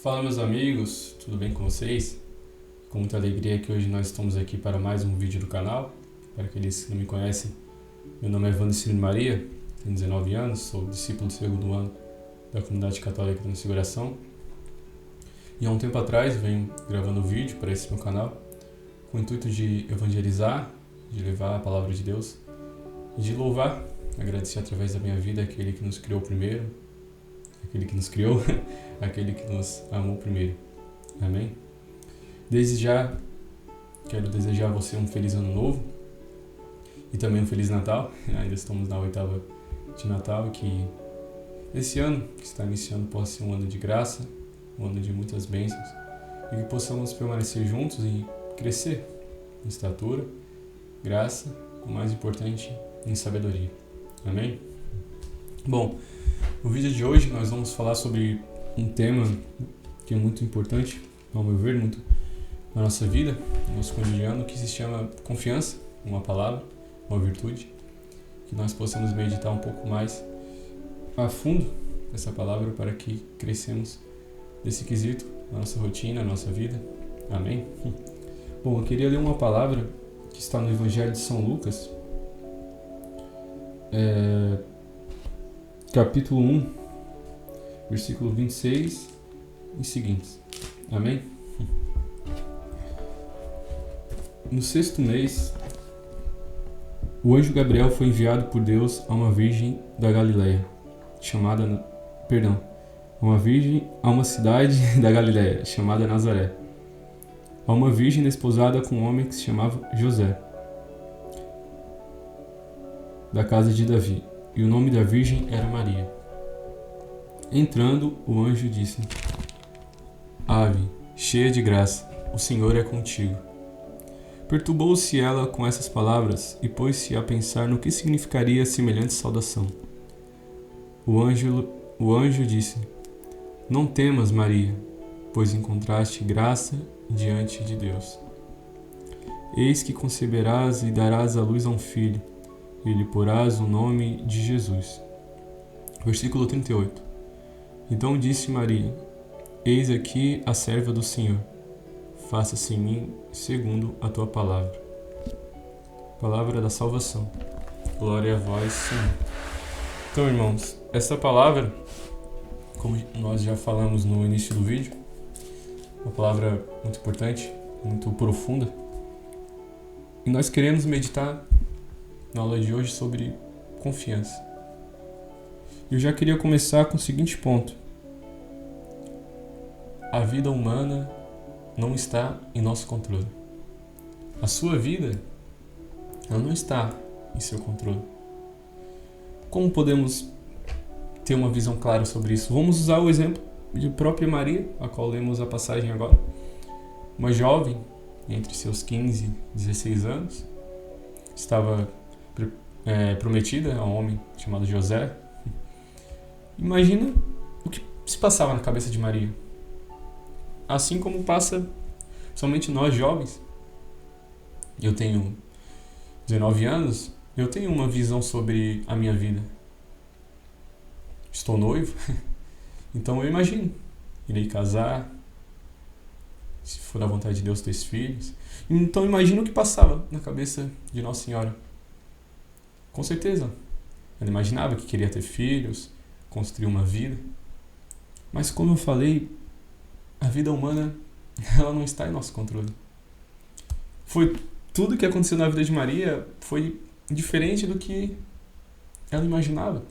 Fala, meus amigos, tudo bem com vocês? Com muita alegria que hoje nós estamos aqui para mais um vídeo do canal. Para aqueles que não me conhecem, meu nome é Wandercino Maria, tenho 19 anos, sou discípulo do segundo ano da Comunidade Católica da Transfiguração. E há um tempo atrás venho gravando vídeo para esse meu canal com o intuito de evangelizar, de levar a palavra de Deus e de louvar, agradecer através da minha vida aquele que nos criou primeiro, aquele que nos criou, aquele que nos amou primeiro. Amém? Desde já, quero desejar a você um feliz ano novo e também um feliz Natal. Ainda estamos na 8ª de Natal e que esse ano que está iniciando possa ser um ano de graça, um ano de muitas bênçãos e que possamos permanecer juntos e crescer em estatura, graça, o mais importante, em sabedoria. Amém? Bom, no vídeo de hoje nós vamos falar sobre um tema que é muito importante, ao meu ver, muito na nossa vida, no nosso cotidiano, que se chama confiança, uma palavra, uma virtude, que nós possamos meditar um pouco mais a fundo essa palavra para que crescemos desse quesito na nossa rotina, na nossa vida. Amém? Bom, eu queria ler uma palavra que está no Evangelho de São Lucas, capítulo 1, versículo 26 e seguintes. Amém? No 6º mês, o anjo Gabriel foi enviado por Deus a uma virgem da Galileia, a uma cidade da Galileia, chamada Nazaré, a uma virgem desposada com um homem que se chamava José, da casa de Davi, e o nome da virgem era Maria. Entrando, o anjo disse: Ave, cheia de graça, o Senhor é contigo. Perturbou-se ela com essas palavras e pôs-se a pensar no que significaria semelhante saudação. O anjo disse: Não temas, Maria, pois encontraste graça diante de Deus. Eis que conceberás e darás à luz a um filho, e lhe porás o nome de Jesus. Versículo 38. Então disse Maria: Eis aqui a serva do Senhor. Faça-se em mim segundo a tua palavra. Palavra da salvação. Glória a vós, Senhor. Então, irmãos, essa palavra, como nós já falamos no início do vídeo, uma palavra muito importante, muito profunda. E nós queremos meditar na aula de hoje sobre confiança. Eu já queria começar com o seguinte ponto: a vida humana não está em nosso controle. A sua vida, ela não está em seu controle. Como podemos ter uma visão clara sobre isso? Vamos usar o exemplo de própria Maria, a qual lemos a passagem agora. Uma jovem, entre seus 15 e 16 anos, estava prometida a um homem chamado José. Imagina o que se passava na cabeça de Maria. Assim como passa somente nós jovens. Eu tenho 19 anos, eu tenho uma visão sobre a minha vida. Estou noivo, então eu imagino. Irei casar, se for da vontade de Deus, ter filhos. Então imagino o que passava na cabeça de Nossa Senhora. Com certeza, ela imaginava que queria ter filhos, construir uma vida. Mas como eu falei, a vida humana, ela não está em nosso controle. Tudo que aconteceu na vida de Maria foi diferente do que ela imaginava.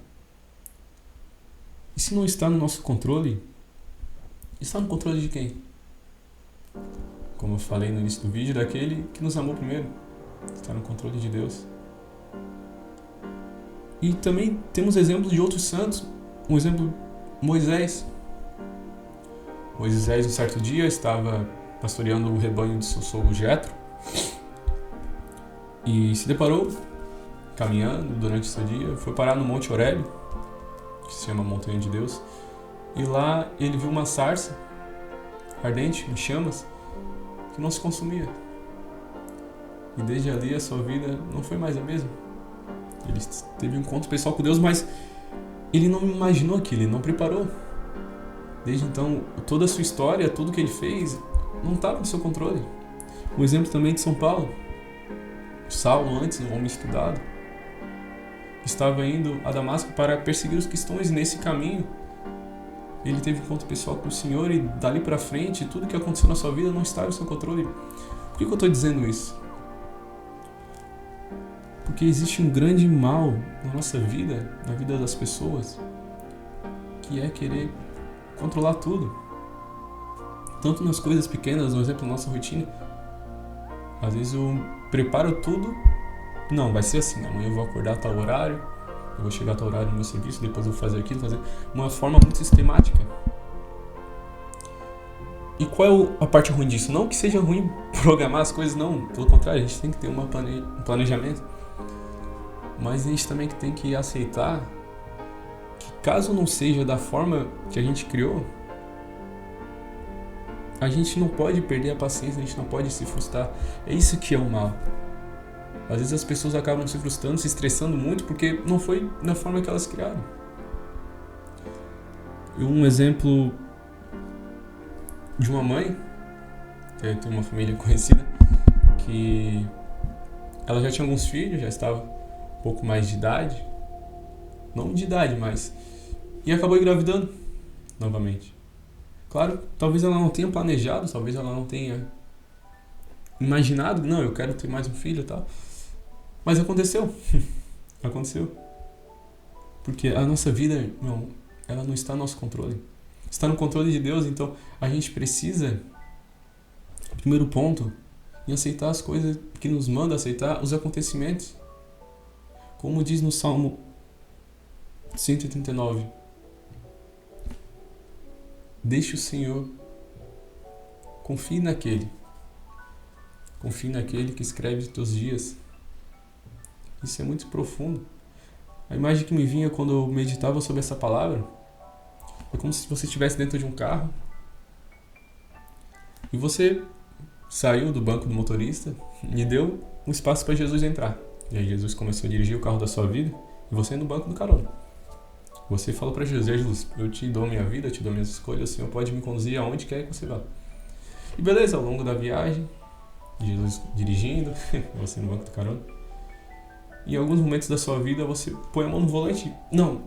E se não está no nosso controle, está no controle de quem? Como eu falei no início do vídeo, daquele que nos amou primeiro. Está no controle de Deus. E também temos exemplos de outros santos. Um exemplo, Moisés. Moisés, um certo dia, estava pastoreando o rebanho de seu sogro Jetro e se deparou, caminhando durante esse dia, foi parar no Monte Horebe, que se chama Montanha de Deus, e lá ele viu uma sarça ardente, em chamas, que não se consumia. E desde ali a sua vida não foi mais a mesma. Ele teve um encontro pessoal com Deus, mas ele não imaginou aquilo, ele não preparou. Desde então, toda a sua história, tudo que ele fez, não estava no seu controle. Um exemplo também de São Paulo. Saulo, antes, um homem estudado, estava indo a Damasco para perseguir os cristãos, e nesse caminho ele teve encontro pessoal com o Senhor, e dali para frente, tudo que aconteceu na sua vida não estava no seu controle. Por que eu estou dizendo isso? Porque existe um grande mal na nossa vida, na vida das pessoas, que é querer controlar tudo. Tanto nas coisas pequenas, no exemplo da nossa rotina. Às vezes eu preparo tudo, não, vai ser assim, amanhã eu vou acordar a tal horário, eu vou chegar a tal horário no meu serviço, depois eu vou fazer aquilo, fazer uma forma muito sistemática. E qual é a parte ruim disso? Não que seja ruim programar as coisas, não, pelo contrário, a gente tem que ter um planejamento. Mas a gente também tem que aceitar que caso não seja da forma que a gente criou, a gente não pode perder a paciência, a gente não pode se frustrar. É isso que é o mal. Às vezes as pessoas acabam se frustrando, se estressando muito porque não foi da forma que elas criaram. Um exemplo de uma mãe, eu tenho uma família conhecida, que ela já tinha alguns filhos, já estava um pouco mais de idade, não de idade, mas... e acabou engravidando novamente. Claro, talvez ela não tenha planejado, talvez ela não tenha imaginado, não, eu quero ter mais um filho e tal. Mas aconteceu. Aconteceu. Porque a nossa vida, não, ela não está no nosso controle. Está no controle de Deus, então a gente precisa, primeiro ponto, em aceitar as coisas que nos manda, aceitar os acontecimentos. Como diz no Salmo 139. Deixe o Senhor, confie naquele que escreve os teus dias. Isso é muito profundo. A imagem que me vinha quando eu meditava sobre essa palavra é como se você estivesse dentro de um carro e você saiu do banco do motorista e deu um espaço para Jesus entrar. E aí Jesus começou a dirigir o carro da sua vida e você no banco do carona. Você falou para Jesus, eu te dou minha vida, eu te dou minhas escolhas, o Senhor pode me conduzir aonde quer que você vá. E beleza, ao longo da viagem, Jesus dirigindo, você no banco do carona. Em alguns momentos da sua vida, você põe a mão no volante, não,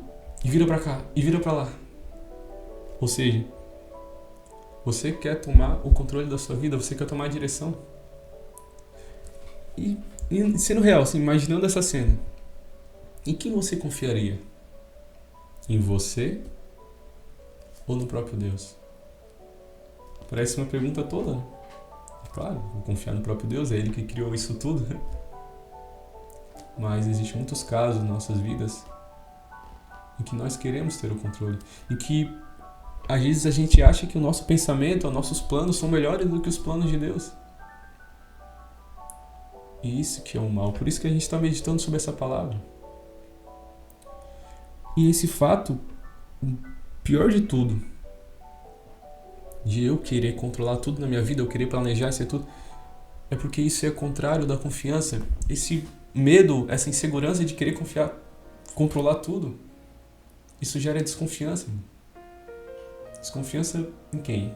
e vira para cá, e vira para lá. Ou seja, você quer tomar o controle da sua vida, você quer tomar a direção. E sendo real, assim, imaginando essa cena, em quem você confiaria? Em você ou no próprio Deus? Parece uma pergunta toda, né? É claro, vou confiar no próprio Deus, é Ele que criou isso tudo. Mas existem muitos casos em nossas vidas em que nós queremos ter o controle, em que às vezes a gente acha que o nosso pensamento, os nossos planos são melhores do que os planos de Deus. E isso que é o mal, por isso que a gente está meditando sobre essa palavra. E esse fato, pior de tudo, de eu querer controlar tudo na minha vida, eu querer planejar isso tudo, é porque isso é contrário da confiança. Esse medo, essa insegurança de querer controlar tudo, isso gera desconfiança. Desconfiança em quem?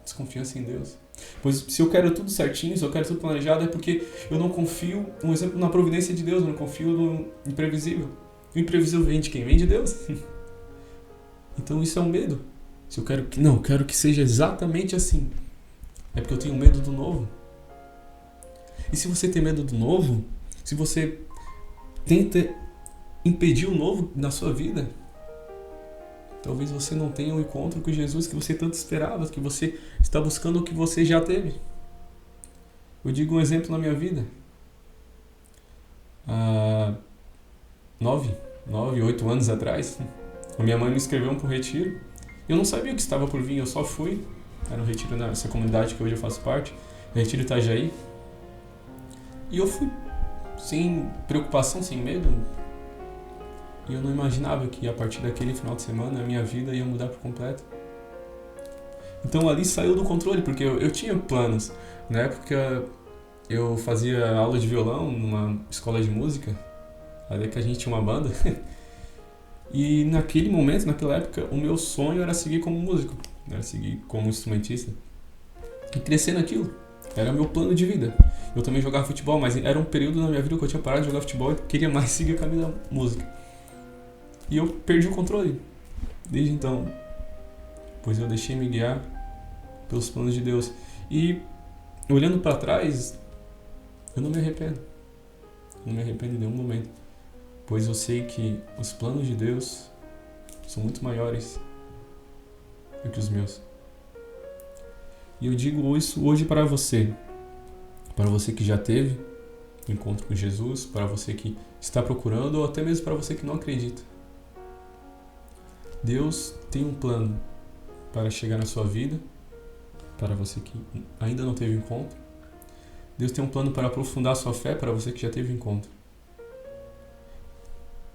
Desconfiança em Deus. Pois se eu quero tudo certinho, se eu quero tudo planejado, é porque eu não confio, um exemplo, na providência de Deus, eu não confio no imprevisível. O imprevisível vem de quem? Vem de Deus. Então isso é um medo. Se eu quero quero que seja exatamente assim, é porque eu tenho medo do novo. E se você tem medo do novo, se você tenta impedir o novo na sua vida, talvez você não tenha um encontro com Jesus que você tanto esperava, que você está buscando o que você já teve. Eu digo um exemplo na minha vida. 8 anos atrás, a minha mãe me inscreveu para um retiro. Eu não sabia o que estava por vir, eu só fui. Era um retiro nessa comunidade que hoje eu faço parte, Retiro Itajaí. E eu fui sem preocupação, sem medo. E eu não imaginava que a partir daquele final de semana a minha vida ia mudar por completo. Então ali saiu do controle, porque eu tinha planos. Na época eu fazia aula de violão numa escola de música, ali que a gente tinha uma banda. E naquele momento, naquela época, o meu sonho era seguir como músico, era seguir como instrumentista e crescer naquilo. Era meu plano de vida. Eu também jogava futebol, mas era um período na minha vida que eu tinha parado de jogar futebol e queria mais seguir o caminho da música. E eu perdi o controle desde então, pois eu deixei me guiar pelos planos de Deus. E olhando para trás, eu não me arrependo. Não me arrependo em nenhum momento, pois eu sei que os planos de Deus são muito maiores do que os meus. E eu digo isso hoje para você que já teve um encontro com Jesus, para você que está procurando ou até mesmo para você que não acredita. Deus tem um plano para chegar na sua vida, para você que ainda não teve encontro. Deus tem um plano para aprofundar a sua fé, para você que já teve encontro.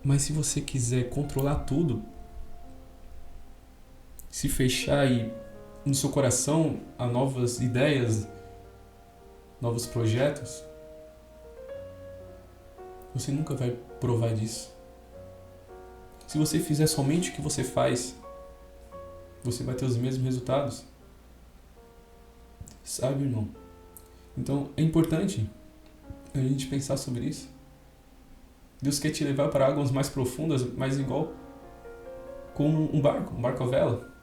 Mas se você quiser controlar tudo, se fechar e no seu coração a novas ideias, novos projetos, você nunca vai provar disso. Se você fizer somente o que você faz, você vai ter os mesmos resultados. Sabe, irmão? Então é importante a gente pensar sobre isso. Deus quer te levar para águas mais profundas, mas igual como um barco à vela.